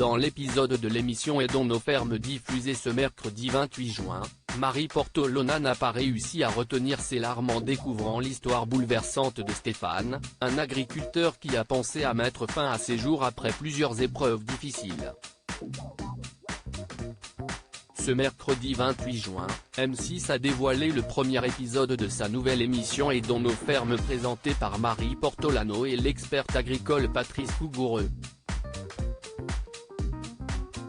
Dans l'épisode de l'émission Aidons nos fermes diffusé ce mercredi 28 juin, Marie Portolano n'a pas réussi à retenir ses larmes en découvrant l'histoire bouleversante de Stéphane, un agriculteur qui a pensé à mettre fin à ses jours après plusieurs épreuves difficiles. Ce mercredi 28 juin, M6 a dévoilé le premier épisode de sa nouvelle émission Aidons nos fermes présentée par Marie Portolano et l'experte agricole Patrice Cougoureux.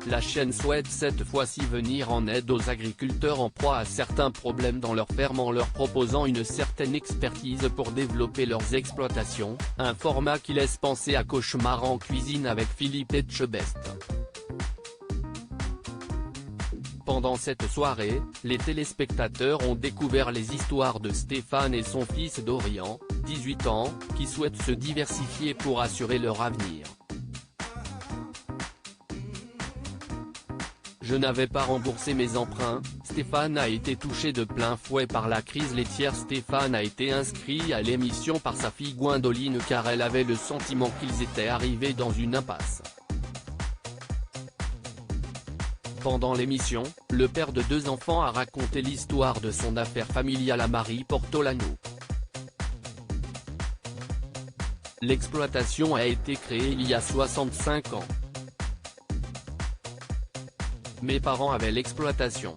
La chaîne souhaite cette fois-ci venir en aide aux agriculteurs en proie à certains problèmes dans leurs fermes en leur proposant une certaine expertise pour développer leurs exploitations, un format qui laisse penser à Cauchemar en cuisine avec Philippe Etchebest. Pendant cette soirée, les téléspectateurs ont découvert les histoires de Stéphane et son fils Dorian, 18 ans, qui souhaitent se diversifier pour assurer leur avenir. Je n'avais pas remboursé mes emprunts, Stéphane a été touché de plein fouet par la crise laitière. Stéphane a été inscrit à l'émission par sa fille Gwendoline car elle avait le sentiment qu'ils étaient arrivés dans une impasse. Pendant l'émission, le père de 2 enfants a raconté l'histoire de son affaire familiale à Marie Portolano. L'exploitation a été créée il y a 65 ans. Mes parents avaient l'exploitation.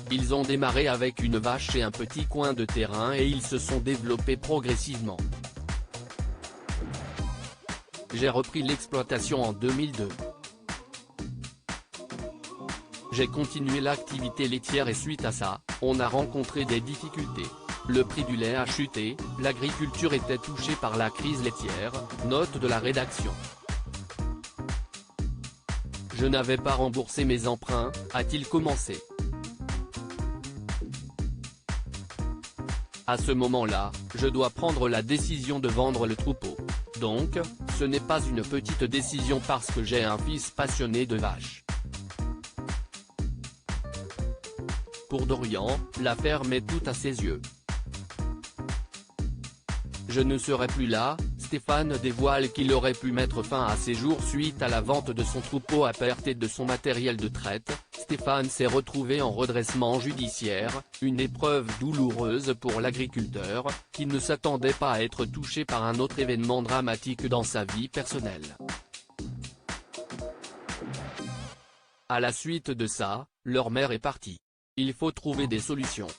Ils ont démarré avec une vache et un petit coin de terrain et ils se sont développés progressivement. J'ai repris l'exploitation en 2002. J'ai continué l'activité laitière et suite à ça, on a rencontré des difficultés. Le prix du lait a chuté, l'agriculture était touchée par la crise laitière, note de la rédaction. Je n'avais pas remboursé mes emprunts, a-t-il commencé. À ce moment-là, je dois prendre la décision de vendre le troupeau. Donc, ce n'est pas une petite décision parce que j'ai un fils passionné de vaches. Pour Dorian, la ferme est toute à ses yeux. Je ne serai plus là. Stéphane dévoile qu'il aurait pu mettre fin à ses jours suite à la vente de son troupeau à perte et de son matériel de traite. Stéphane s'est retrouvé en redressement judiciaire, une épreuve douloureuse pour l'agriculteur, qui ne s'attendait pas à être touché par un autre événement dramatique dans sa vie personnelle. À la suite de ça, leur mère est partie. Il faut trouver des solutions.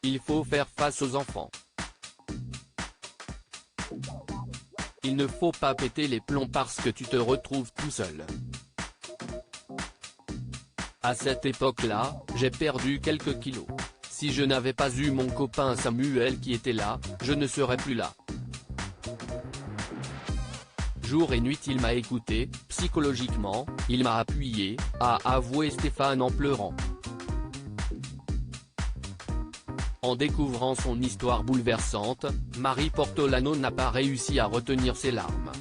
Il faut faire face aux enfants. Il ne faut pas péter les plombs parce que tu te retrouves tout seul. À cette époque-là, j'ai perdu quelques kilos. Si je n'avais pas eu mon copain Samuel qui était là, je ne serais plus là. Jour et nuit il m'a écouté, psychologiquement, il m'a appuyé, a avoué Stéphane en pleurant. En découvrant son histoire bouleversante, Marie Portolano n'a pas réussi à retenir ses larmes.